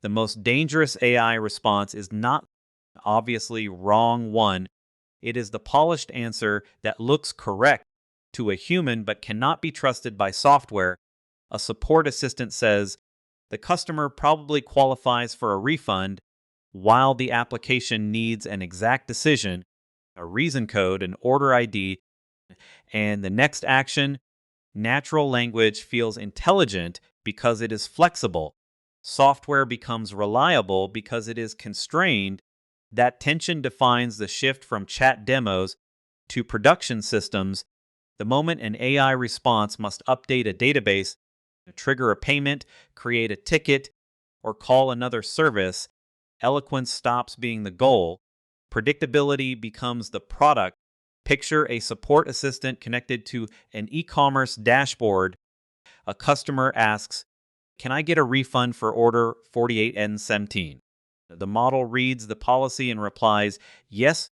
The most dangerous AI response is not an obviously wrong one. It is the polished answer that looks correct to a human but cannot be trusted by software. A support assistant says, the customer probably qualifies for a refund, while the application needs an exact decision, a reason code, an order ID, and the next action. Natural language feels intelligent because it is flexible. Software becomes reliable because it is constrained. That tension defines the shift from chat demos to production systems. The moment an AI response must update a database, trigger a payment, create a ticket, or call another service, eloquence stops being the goal. Predictability becomes the product. Picture a support assistant connected to an e commerce dashboard. A customer asks, can I get a refund for order 48N17? The model reads the policy and replies, yes,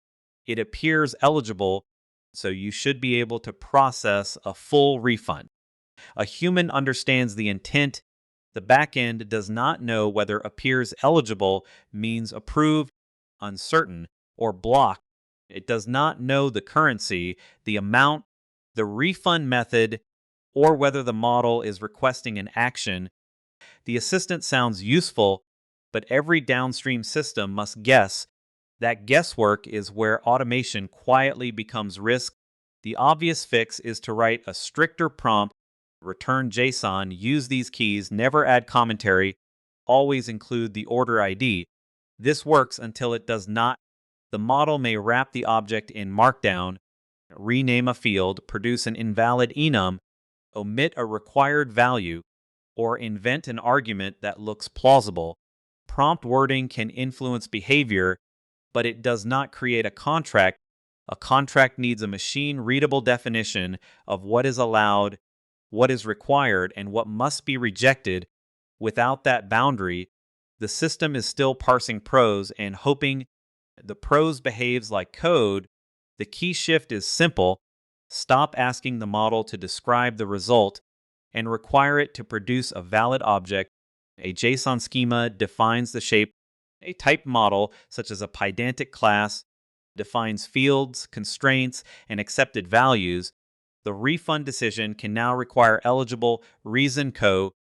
it appears eligible, so you should be able to process a full refund. A human understands the intent. The backend does not know whether appears eligible means approved, uncertain, or blocked. It does not know the currency, the amount, the refund method, or whether the model is requesting an action. The assistant sounds useful, but every downstream system must guess. That guesswork is where automation quietly becomes risk. The obvious fix is to write a stricter prompt, return JSON, use these keys, never add commentary, always include the order ID. This works until it does not. The model may wrap the object in Markdown, rename a field, produce an invalid enum, omit a required value, or invent an argument that looks plausible. Prompt wording can influence behavior, but it does not create a contract. A contract needs a machine-readable definition of what is allowed, what is required, and what must be rejected. Without that boundary, the system is still parsing prose and hoping the prose behaves like code. The key shift is simple. Stop asking the model to describe the result and require it to produce a valid object. A JSON schema defines the shape. A type model, such as a pydantic class, defines fields, constraints, and accepted values. The refund decision can now require eligible reason code,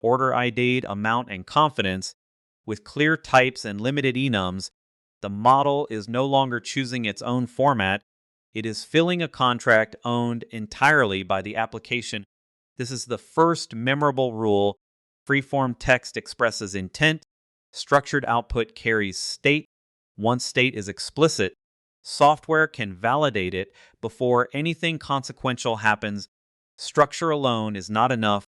order ID, amount, and confidence. With clear types and limited enums, the model is no longer choosing its own format. It is filling a contract owned entirely by the application. This is the first memorable rule. Freeform text expresses intent. Structured output carries state. Once state is explicit, software can validate it before anything consequential happens. Structure alone is not enough.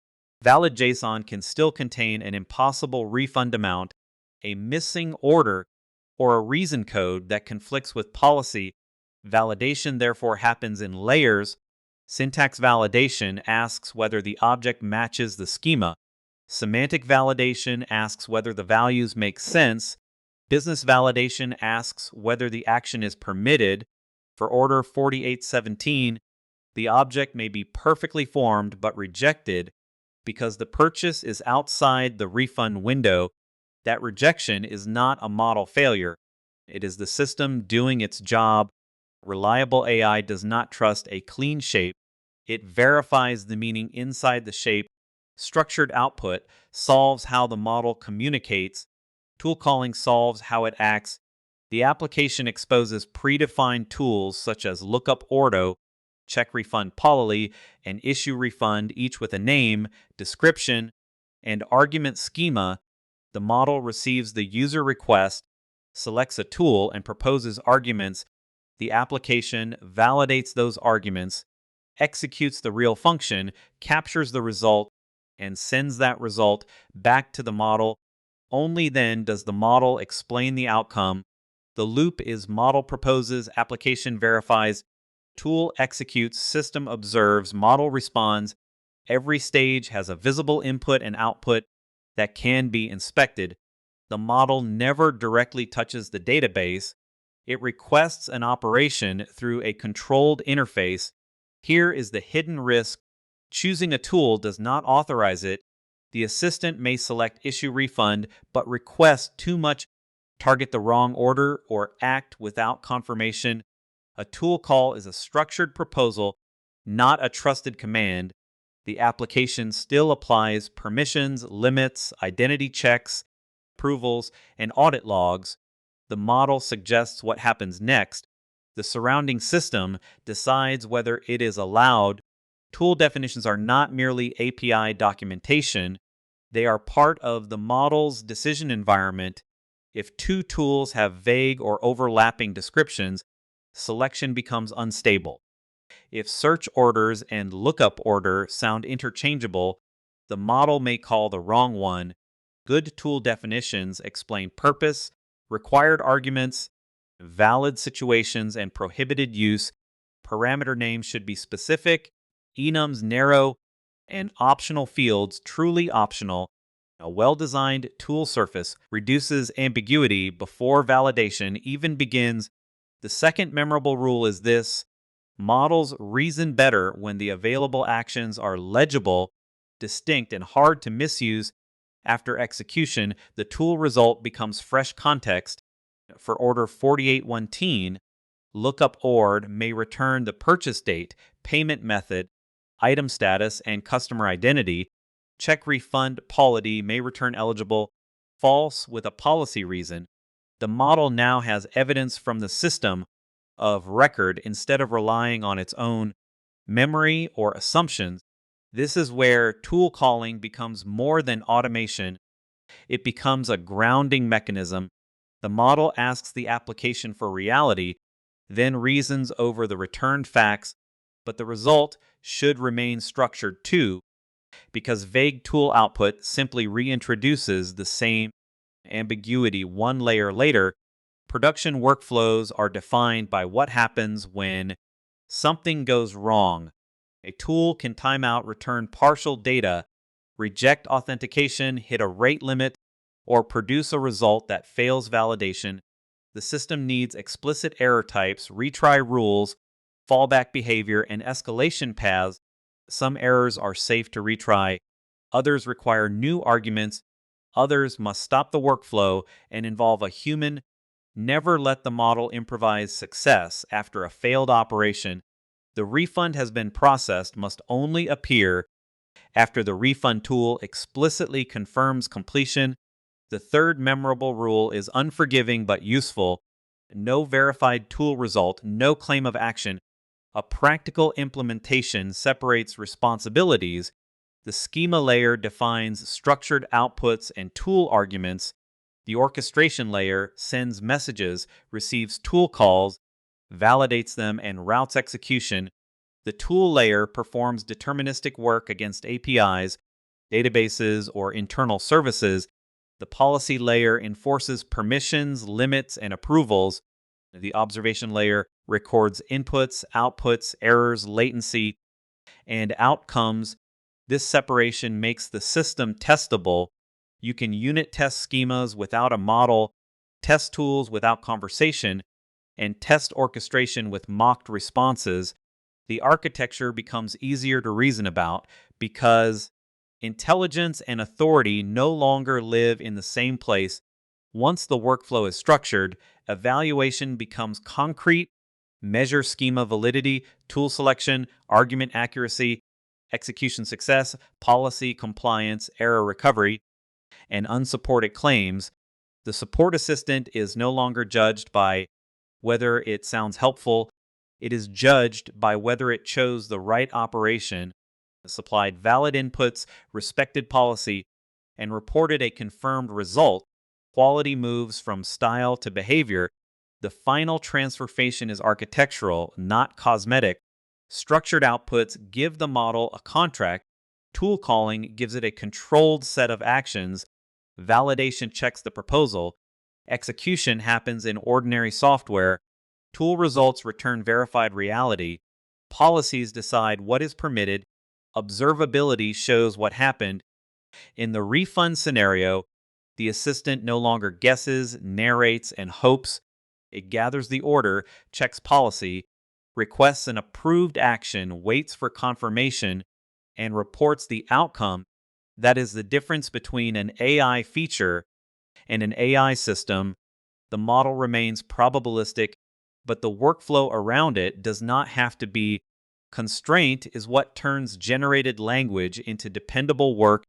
Valid JSON can still contain an impossible refund amount, a missing order, or a reason code that conflicts with policy. Validation therefore happens in layers. Syntax validation asks whether the object matches the schema. Semantic validation asks whether the values make sense. Business validation asks whether the action is permitted. For order 4817, the object may be perfectly formed but rejected because the purchase is outside the refund window. That rejection is not a model failure. It is the system doing its job. Reliable AI does not trust a clean shape. It verifies the meaning inside the shape. Structured output solves how the model communicates. Tool calling solves how it acts. The application exposes predefined tools such as lookup ordo, check refund poly, and issue refund, each with a name, description, and argument schema. The model receives the user request, selects a tool, and proposes arguments. The application validates those arguments, executes the real function, captures the result, and sends that result back to the model. Only then does the model explain the outcome. The loop is model proposes, application verifies, tool executes, system observes, model responds. Every stage has a visible input and output that can be inspected. The model never directly touches the database. It requests an operation through a controlled interface. Here is the hidden risk. Choosing a tool does not authorize it. The assistant may select issue refund, but request too much, target the wrong order, or act without confirmation. A tool call is a structured proposal, not a trusted command. The application still applies permissions, limits, identity checks, approvals, and audit logs. The model suggests what happens next. The surrounding system decides whether it is allowed. Tool definitions are not merely API documentation, they are part of the model's decision environment. If two tools have vague or overlapping descriptions, selection becomes unstable. If search orders and lookup order sound interchangeable, the model may call the wrong one. Good tool definitions explain purpose, required arguments, valid situations, and prohibited use. Parameter names should be specific, enums narrow, and optional fields truly optional. A well-designed tool surface reduces ambiguity before validation even begins. The second memorable rule is this: models reason better when the available actions are legible, distinct, and hard to misuse. After execution, the tool result becomes fresh context. For order 4819, lookup ord may return the purchase date, payment method, item status, and customer identity. Check refund polity may return eligible, false with a policy reason. The model now has evidence from the system of record instead of relying on its own memory or assumptions. This is where tool calling becomes more than automation. It becomes a grounding mechanism. The model asks the application for reality, then reasons over the returned facts, but the result should remain structured too, because vague tool output simply reintroduces the same ambiguity one layer later. Production workflows are defined by what happens when something goes wrong. A tool can timeout, return partial data, reject authentication, hit a rate limit, or produce a result that fails validation. The system needs explicit error types, retry rules, fallback behavior, and escalation paths. Some errors are safe to retry, others require new arguments, others must stop the workflow and involve a human. Never let the model improvise success after a failed operation. The refund has been processed must only appear after the refund tool explicitly confirms completion. The third memorable rule is unforgiving but useful. No verified tool result, no claim of action. A practical implementation separates responsibilities. The schema layer defines structured outputs and tool arguments. The orchestration layer sends messages, receives tool calls, validates them, and routes execution. The tool layer performs deterministic work against APIs, databases, or internal services. The policy layer enforces permissions, limits, and approvals. The observation layer records inputs, outputs, errors, latency, and outcomes. This separation makes the system testable. You can unit test schemas without a model, test tools without conversation, and test orchestration with mocked responses. The architecture becomes easier to reason about because intelligence and authority no longer live in the same place. Once the workflow is structured, evaluation becomes concrete. Measure schema validity, tool selection, argument accuracy, execution success, policy compliance, error recovery, and unsupported claims. The support assistant is no longer judged by whether it sounds helpful. It is judged by whether it chose the right operation, supplied valid inputs, respected policy, and reported a confirmed result. Quality moves from style to behavior. The final transformation is architectural, not cosmetic. Structured outputs give the model a contract. Tool calling gives it a controlled set of actions. Validation checks the proposal. Execution happens in ordinary software. Tool results return verified reality. Policies decide what is permitted. Observability shows what happened. In the refund scenario, the assistant no longer guesses, narrates, and hopes. It gathers the order, checks policy, requests an approved action, waits for confirmation, and reports the outcome. That is the difference between an AI feature and an AI system. The model remains probabilistic, but the workflow around it does not have to be. Constraint is what turns generated language into dependable work